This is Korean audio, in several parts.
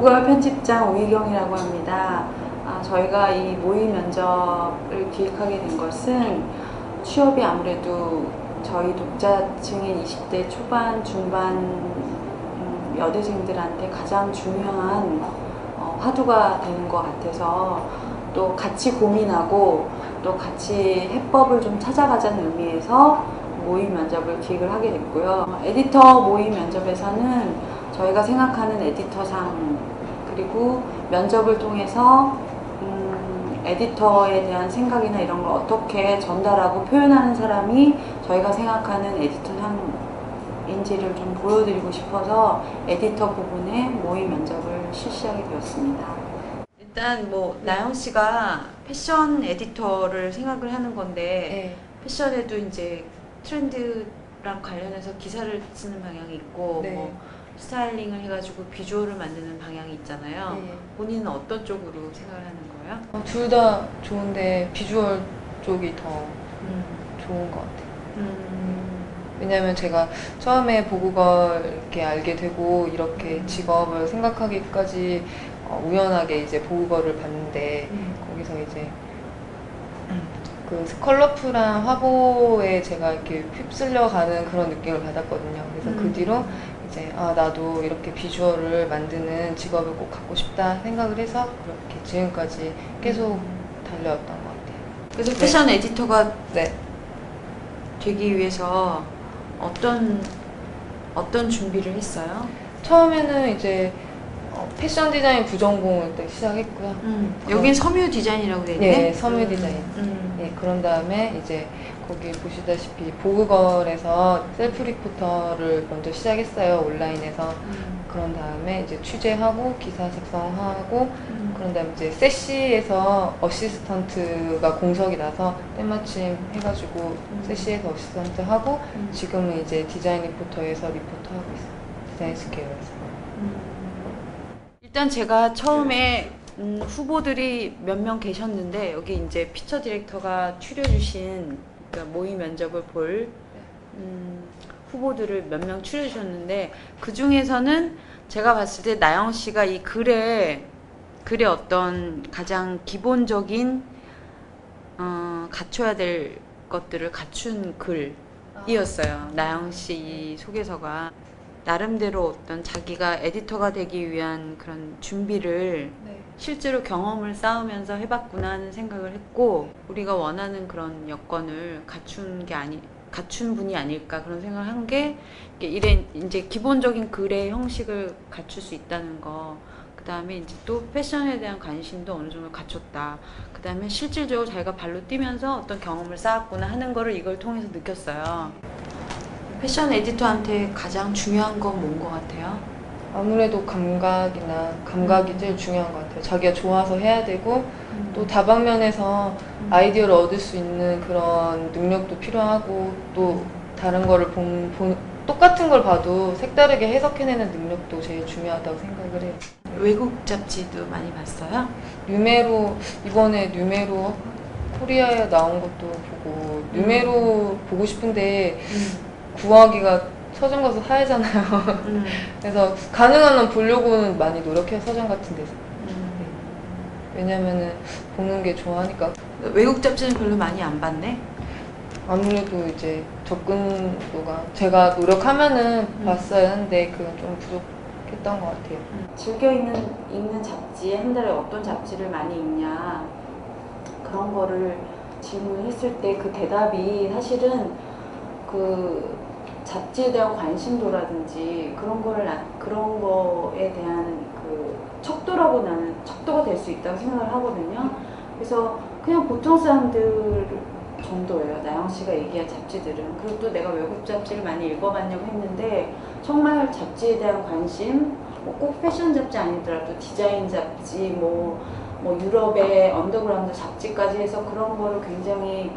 보우걸 편집장 오희경이라고 합니다. 저희가 이 모의 면접을 기획하게 된 것은 취업이 아무래도 저희 독자층인 20대 초반, 중반 여대생들한테 가장 중요한 화두가 되는 것 같아서 또 같이 고민하고 또 같이 해법을 좀 찾아가자는 의미에서 모의 면접을 기획을 하게 됐고요. 에디터 모의 면접에서는 저희가 생각하는 에디터상 그리고 면접을 통해서 에디터에 대한 생각이나 이런 걸 어떻게 전달하고 표현하는 사람이 저희가 생각하는 에디터상인지를 좀 보여드리고 싶어서 에디터 부분에 모의 면접을 실시하게 되었습니다. 일단 나영 씨가 패션 에디터를 생각을 하는 건데 패션에도 이제 트렌드랑 관련해서 기사를 쓰는 방향이 있고 스타일링을 해가지고 비주얼을 만드는 방향이 있잖아요. 본인은 어떤 쪽으로 생각을 하는 거예요? 둘 다 좋은데 비주얼 쪽이 더 좋은 것 같아요. 왜냐면 제가 처음에 보우걸 이렇게 알게 되고 이렇게 직업을 생각하기까지 우연하게 이제 보우걸을 봤는데 거기서 이제 그 컬러풀한 화보에 제가 이렇게 휩쓸려 가는 그런 느낌을 받았거든요. 그래서 그 뒤로 이제 나도 이렇게 비주얼을 만드는 직업을 꼭 갖고 싶다 생각을 해서 그렇게 지금까지 계속 달려왔던 것 같아요. 그래서 패션 에디터가 되기 위해서 어떤 준비를 했어요? 처음에는 이제 패션 디자인 부전공을 때 시작했고요. 여긴 섬유 디자인이라고 되어 있네? 네, 섬유 디자인. 그런 다음에 이제 거기 보시다시피 보우걸에서 셀프 리포터를 먼저 시작했어요. 온라인에서. 그런 다음에 이제 취재하고 기사 작성하고 그런 다음에 이제 세시에서 어시스턴트가 공석이 나서 때마침 해가지고 세시에서 어시스턴트 하고 지금은 이제 디자인 리포터에서 리포터 하고 있어요. 디자인 스케일에서. 일단 제가 처음에 후보들이 몇 명 계셨는데 여기 이제 피처 디렉터가 추려주신 그러니까 모의 면접을 볼 후보들을 몇 명 추려주셨는데 그 중에서는 제가 봤을 때 나영 씨가 이 글에 어떤 가장 기본적인 갖춰야 될 것들을 갖춘 글이었어요. 나영 씨 소개서가. 나름대로 어떤 자기가 에디터가 되기 위한 그런 준비를 실제로 경험을 쌓으면서 해봤구나 하는 생각을 했고 우리가 원하는 그런 여건을 갖춘 분이 아닐까 그런 생각을 한 게 이제 기본적인 글의 형식을 갖출 수 있다는 거, 그 다음에 이제 또 패션에 대한 관심도 어느 정도 갖췄다. 그 다음에 실질적으로 자기가 발로 뛰면서 어떤 경험을 쌓았구나 하는 거를 이걸 통해서 느꼈어요. 패션 에디터한테 가장 중요한 건 뭔 것 같아요? 아무래도 감각이 제일 중요한 것 같아요. 자기가 좋아서 해야 되고 또 다방면에서 아이디어를 얻을 수 있는 그런 능력도 필요하고 또 다른 거를 똑같은 걸 봐도 색다르게 해석해내는 능력도 제일 중요하다고 생각을 해요. 외국 잡지도 많이 봤어요? 이번에 뉴메로 코리아에 나온 것도 보고 뉴메로 보고 싶은데 구하기가 서점 가서 사야잖아요. 그래서 가능한 한 보려고는 많이 노력해요. 서점 같은 데서. 왜냐면은 보는 게 좋아하니까. 외국 잡지는 별로 많이 안 봤네? 아무래도 이제 접근도가 제가 노력하면은 봤어야 하는데 그건 좀 부족했던 것 같아요. 즐겨 읽는 잡지, 한 달에 어떤 잡지를 많이 읽냐 그런 거를 질문을 했을 때 그 대답이 사실은 그 잡지에 대한 관심도라든지 그런 거에 대한 그 척도가 될 수 있다고 생각을 하거든요. 그래서 그냥 보통 사람들 정도예요. 나영 씨가 얘기한 잡지들은. 그리고 또 내가 외국 잡지를 많이 읽어봤냐고 했는데 정말 잡지에 대한 관심, 꼭 패션 잡지 아니더라도 디자인 잡지, 유럽의 언더그라운드 잡지까지 해서 그런 거를 굉장히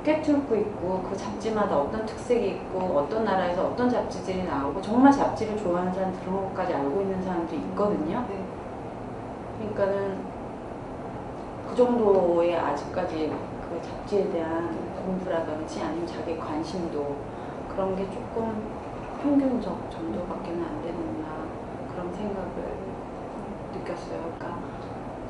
꿰뚫고 있고 그 잡지마다 어떤 특색이 있고 어떤 나라에서 어떤 잡지들이 나오고 정말 잡지를 좋아하는 사람 그런 것까지 알고 있는 사람도 있거든요. 그러니까는 그 정도의 아직까지 그 잡지에 대한 공부라든지 아니면 자기 관심도 그런 게 조금 평균적 정도밖에는 안 되는구나 그런 생각을 느꼈어요. 그러니까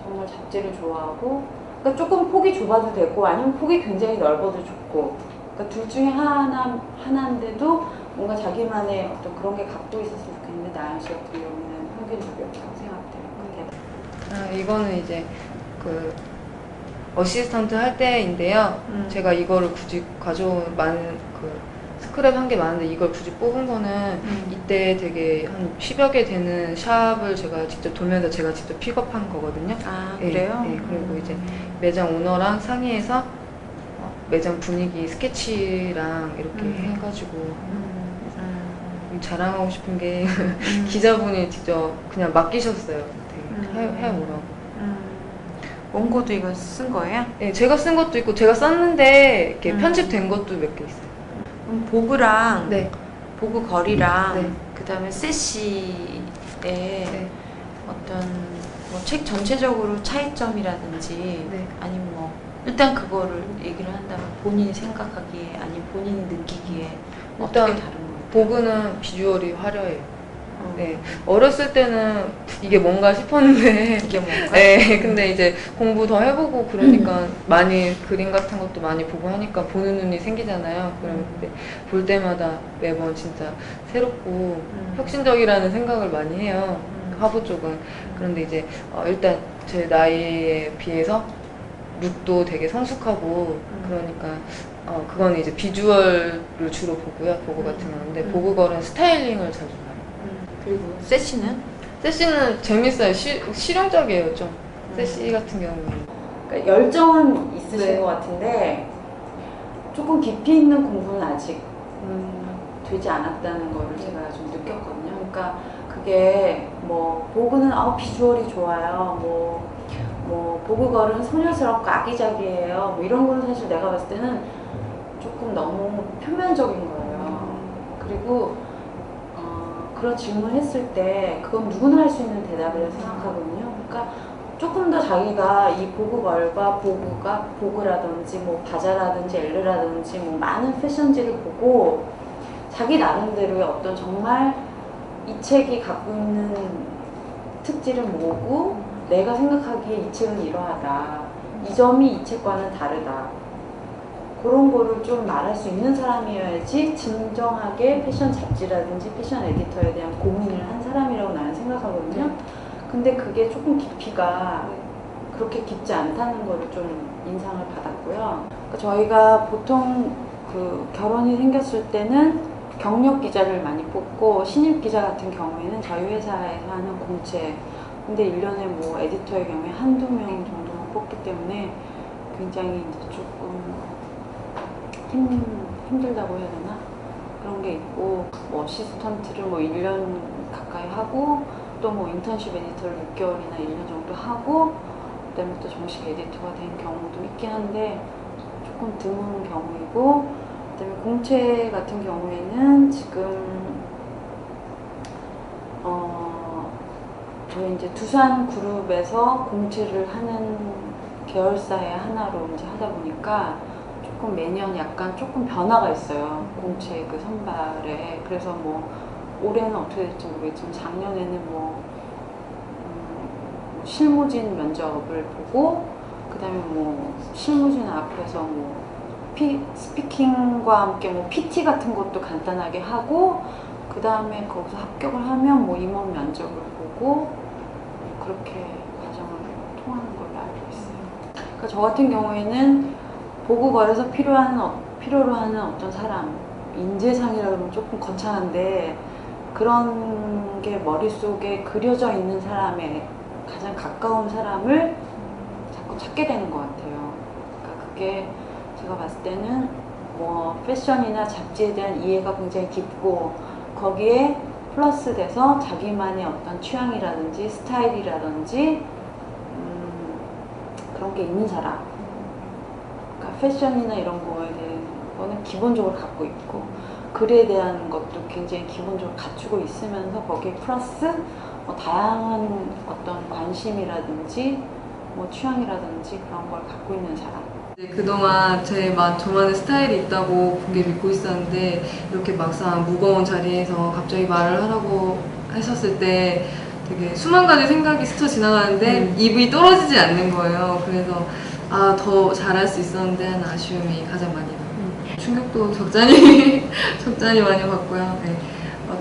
정말 잡지를 좋아하고, 그러니까 조금 폭이 좁아도 되고 아니면 폭이 굉장히 넓어도 좋고, 그러니까 둘 중에 하나인데도 뭔가 자기만의 어떤 그런 게 갖고 있었으면 좋겠는데 나연 씨 같은 경우는 평균적이었다고 생각돼요. 이거는 이제 그 어시스턴트 할 때인데요. 제가 이거를 굳이 가져온 스크랩 한 게 많은데 이걸 굳이 뽑은 거는 이때 되게 한 10여 개 되는 샵을 제가 직접 돌면서 제가 직접 픽업한 거거든요. 아, 네, 그래요? 네, 그리고 이제 매장 오너랑 상의해서 매장 분위기 스케치랑 이렇게 해가지고 자랑하고 싶은 게 기자분이 직접 그냥 맡기셨어요. 되게 해오라고. 원고도 이거 쓴 거예요? 네, 제가 쓴 것도 있고 제가 썼는데 이렇게 편집된 것도 몇 개 있어요. 그럼 보그랑 네. 보그 거리랑 네. 그다음에 세시의 네. 어떤 뭐 책 전체적으로 차이점이라든지 네. 아니면 뭐 일단 그거를 얘기를 한다면 본인이 생각하기에 아니면 본인이 느끼기에 어떻게 일단 다른 거예요? 보그는 비주얼이 화려해요. 네. 어렸을 때는 이게 뭔가 싶었는데 이게 뭔가? 네, 근데 이제 공부 더 해보고 그러니까 많이 그림 같은 것도 많이 보고 하니까 보는 눈이 생기잖아요. 그러면 근데 볼 때마다 매번 진짜 새롭고 혁신적이라는 생각을 많이 해요. 화보 쪽은. 그런데 이제 일단 제 나이에 비해서 룩도 되게 성숙하고 그러니까 그건 이제 비주얼을 주로 보고요. 보고 같은 경우인데 보고걸은 스타일링을 자주 봐요. 그리고 세시는? 세시는 재밌어요. 실용적이에요, 좀. 세시 같은 경우는. 그러니까 열정은 있으신 네. 것 같은데 조금 깊이 있는 공부는 아직 되지 않았다는 거를 제가 좀 느꼈거든요. 그러니까 그게 뭐 보그는 비주얼이 좋아요. 뭐 보그걸은 소녀스럽고 아기자기해요. 뭐 이런 거는 사실 내가 봤을 때는 조금 너무 표면적인 거예요. 그리고 그런 질문을 했을 때 그건 누구나 할 수 있는 대답이라고 생각하거든요. 그러니까 조금 더 자기가 이 보그걸과 보그라든지 뭐 바자라든지 엘르라든지 뭐 많은 패션지를 보고 자기 나름대로의 어떤 정말 이 책이 갖고 있는 특질을 모으고 내가 생각하기에 이 책은 이러하다. 이 점이 이 책과는 다르다. 그런 거를 좀 말할 수 있는 사람이어야지 진정하게 패션 잡지라든지 패션 에디터에 대한 고민을 한 사람이라고 나는 생각하거든요. 근데 그게 조금 깊이가 그렇게 깊지 않다는 거를 좀 인상을 받았고요. 그러니까 저희가 보통 그 결혼이 생겼을 때는 경력 기자를 많이 뽑고 신입 기자 같은 경우에는 저희 회사에서 하는 공채, 근데 1년에 뭐 에디터의 경우에 한두 명 정도만 뽑기 때문에 굉장히 이제 조금 힘들다고 해야 되나? 그런 게 있고, 뭐 어시스턴트를 뭐 1년 가까이 하고, 또 뭐 인턴십 에디터를 6개월이나 1년 정도 하고, 그 다음에 또 정식 에디터가 된 경우도 있긴 한데, 조금 드문 경우이고, 그 다음에 공채 같은 경우에는 지금, 저희 이제 두산 그룹에서 공채를 하는 계열사의 하나로 이제 하다 보니까, 조금 매년 약간 조금 변화가 있어요. 공채 그 선발에. 그래서 뭐 올해는 어떻게 될지 모르겠지만 작년에는 뭐 실무진 면접을 보고 그 다음에 뭐 실무진 앞에서 뭐 스피킹과 함께 뭐 PT 같은 것도 간단하게 하고 그 다음에 거기서 합격을 하면 뭐 임원 면접을 보고 그렇게 과정을 통하는 걸로 알고 있어요. 그러니까 저 같은 경우에는 보고걸에서 필요로 하는 어떤 사람, 인재상이라 그러면 조금 거창한데 그런 게 머릿속에 그려져 있는 사람에 가장 가까운 사람을 자꾸 찾게 되는 것 같아요. 그러니까 그게 제가 봤을 때는 뭐 패션이나 잡지에 대한 이해가 굉장히 깊고 거기에 플러스 돼서 자기만의 어떤 취향이라든지 스타일이라든지 그런 게 있는 사람. 그러니까 패션이나 이런 거에 대한 거는 기본적으로 갖고 있고 글에 대한 것도 굉장히 기본적으로 갖추고 있으면서 거기에 플러스 뭐 다양한 어떤 관심이라든지 뭐 취향이라든지 그런 걸 갖고 있는 사람. 그동안 저만의 스타일이 있다고 그게 믿고 있었는데 이렇게 막상 무거운 자리에서 갑자기 말을 하라고 하셨을 때 되게 수만 가지 생각이 스쳐 지나가는데 입이 떨어지지 않는 거예요. 그래서 아, 더 잘할 수 있었는데 하는 아쉬움이 가장 많이 나요. 충격도 적잖이 많이 받고요. 네.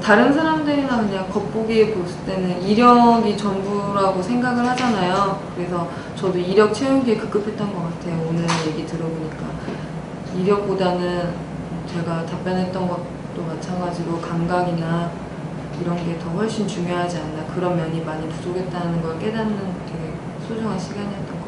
다른 사람들이나 그냥 겉보기에 봤을 때는 이력이 전부라고 생각을 하잖아요. 그래서 저도 이력 채우기에 급급했던 것 같아요. 오늘 얘기 들어보니까. 이력보다는 제가 답변했던 것도 마찬가지로 감각이나 이런 게 더 훨씬 중요하지 않나, 그런 면이 많이 부족했다는 걸 깨닫는 되게 소중한 시간이었던 것 같아요.